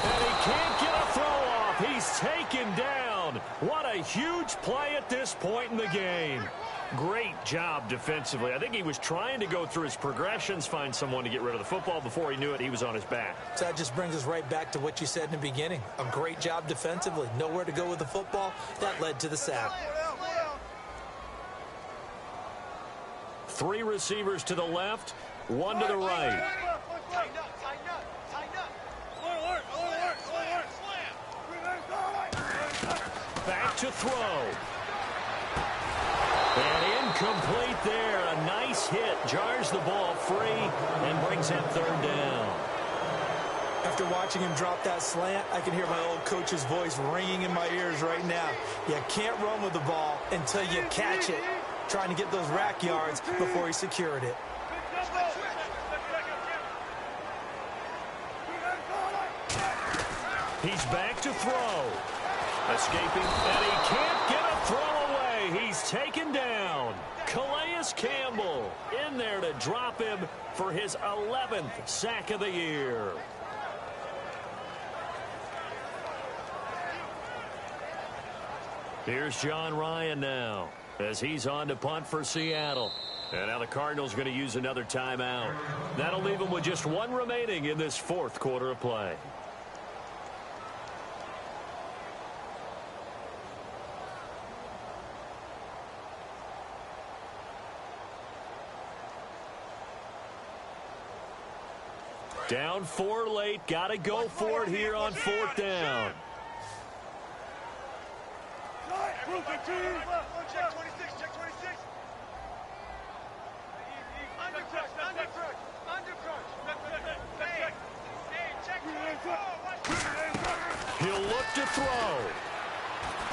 And he can't get a throw off. He's taken down. What a huge play at this point in the game. Great job defensively. I think he was trying to go through his progressions, find someone to get rid of the football. Before he knew it, he was on his back. So that just brings us right back to what you said in the beginning. A great job defensively. Nowhere to go with the football. That led to the sack. 3 receivers to the left, 1 to the right. back to throw. And incomplete there. A nice hit. Jars the ball free and brings in third down. After watching him drop that slant, I can hear my old coach's voice ringing in my ears right now. You can't run with the ball until you catch it. Trying to get those rack yards before he secured it. He's back to throw. Escaping, and he can't get a throw away. He's taken down. Calais Campbell in there to drop him for his 11th sack of the year. Here's John Ryan now as he's on to punt for Seattle. And now the Cardinals going to use another timeout. That'll leave them with just one remaining in this fourth quarter of play. Down 4 late. Got to go for it here on fourth down. Check 26, check 26. Under crunch. Hey, check 24. He'll look to throw.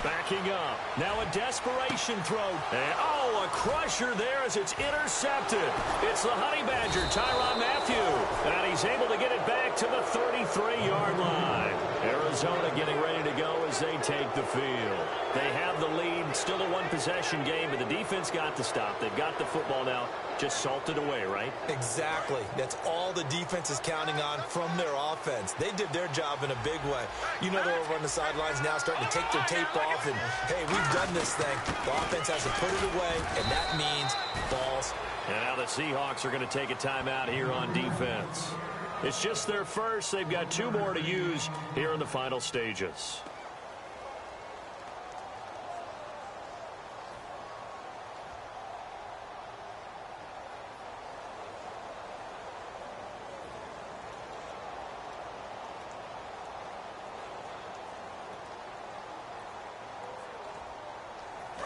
Backing up. Now a desperation throw. And, oh, a crusher there as it's intercepted. It's the Honey Badger, Tyrann Mathieu. And he's able to get it back to the 33-yard line. Arizona getting ready to go as they take the field. They have the lead. Still a one-possession game, but the defense got to stop. They've got the football now. Just salted away, right? Exactly. That's all the defense is counting on from their offense. They did their job in a big way. You know they're over on the sidelines now starting to take their tape off and, hey, we've done this thing. The offense has to put it away, and that means balls. And now the Seahawks are going to take a timeout here on defense. It's just their first. They've got 2 more to use here in the final stages.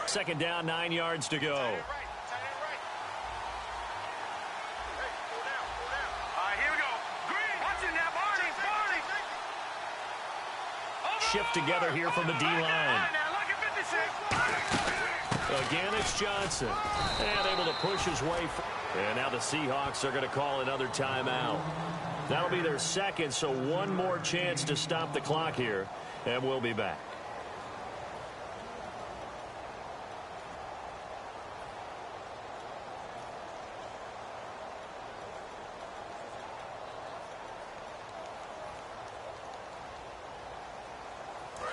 Second down, 9 yards to go. Shift together here from the D-line. Again, it's Johnson. And able to push his way. And now the Seahawks are going to call another timeout. That'll be their second, so one more chance to stop the clock here. And we'll be back.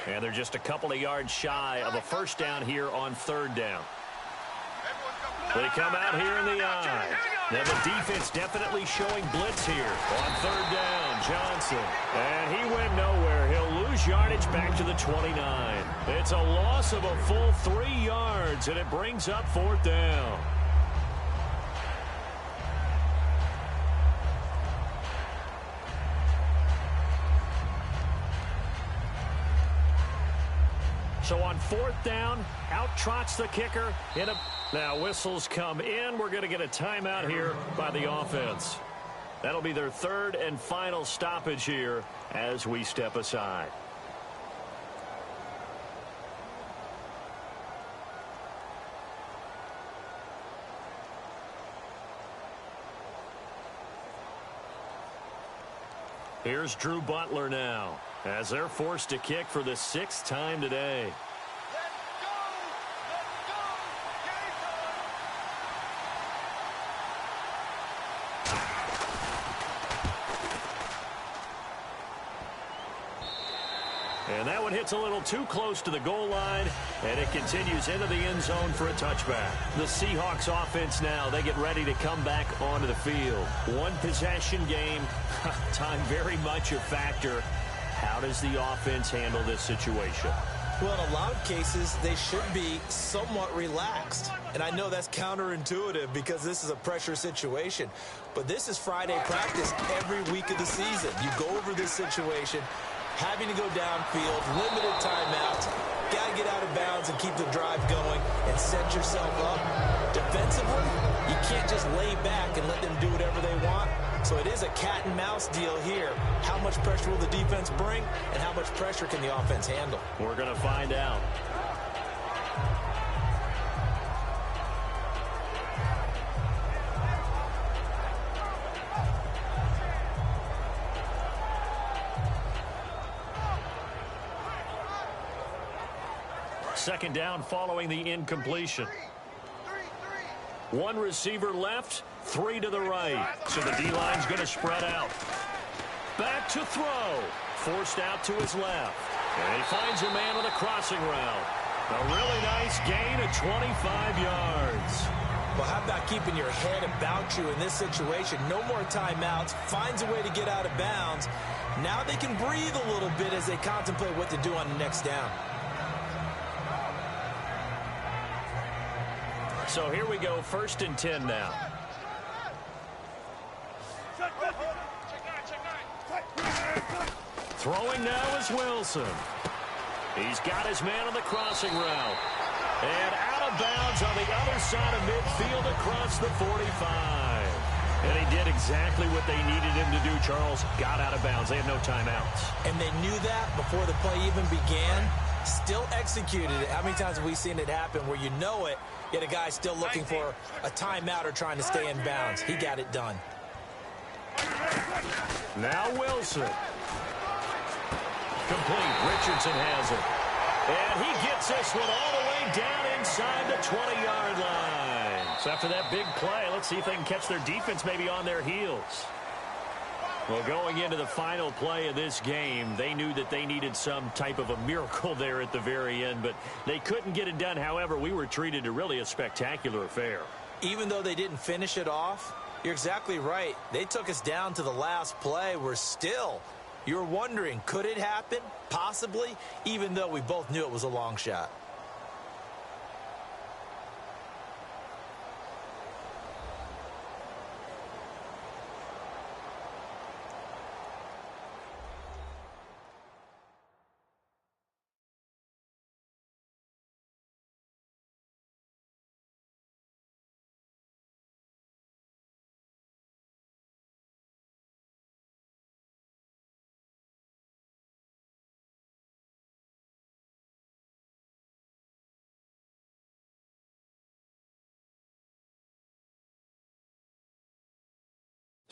And they're just a couple of yards shy of a first down here on third down. They come out here in the eye. Now the defense definitely showing blitz here on third down. Johnson. And he went nowhere. He'll lose yardage back to the 29. It's a loss of a full 3 yards, and it brings up fourth down. So on fourth down, out trots the kicker. Now whistles come in. We're going to get a timeout here by the offense. That'll be their third and final stoppage here as we step aside. Here's Drew Butler now as they're forced to kick for the 6th time today. And that one hits a little too close to the goal line, and it continues into the end zone for a touchback. The Seahawks offense now, they get ready to come back onto the field. One possession game, time very much a factor. How does the offense handle this situation? Well, in a lot of cases, they should be somewhat relaxed. And I know that's counterintuitive because this is a pressure situation. But this is Friday practice every week of the season. You go over this situation, having to go downfield, limited timeouts, got to get out of of bounds and keep the drive going and set yourself up. Defensively, you can't just lay back and let them do whatever they want. So it is a cat and mouse deal here. How much pressure will the defense bring, and how much pressure can the offense handle? We're going to find out. Second down following the incompletion. One receiver left, three to the right. So the D-line's going to spread out. Back to throw. Forced out to his left. And he finds a man on the crossing route. A really nice gain of 25 yards. Well, how about keeping your head about you in this situation? No more timeouts. Finds a way to get out of bounds. Now they can breathe a little bit as they contemplate what to do on the next down. So here we go, 1st and 10 now. Throwing now is Wilson. He's got his man on the crossing route. And out of bounds on the other side of midfield across the 45. And he did exactly what they needed him to do, Charles. Got out of bounds. They had no timeouts. And they knew that before the play even began. Still executed it. How many times have we seen it happen where you know it, yet a guy's still looking for a timeout or trying to stay in bounds? He got it done. Now Wilson. Complete. Richardson has it. And he gets this one all the way down inside the 20-yard line. So after that big play, let's see if they can catch their defense maybe on their heels. Well, going into the final play of this game, they knew that they needed some type of a miracle there at the very end, but they couldn't get it done. However, we were treated to really a spectacular affair. Even though they didn't finish it off, you're exactly right. They took us down to the last play. We're still, you're wondering, could it happen? Possibly, even though we both knew it was a long shot.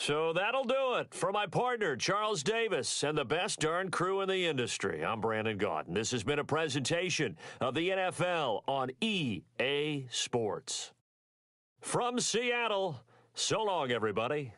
So that'll do it for my partner, Charles Davis, and the best darn crew in the industry. I'm Brandon Gaudin. This has been a presentation of the NFL on EA Sports. From Seattle, so long, everybody.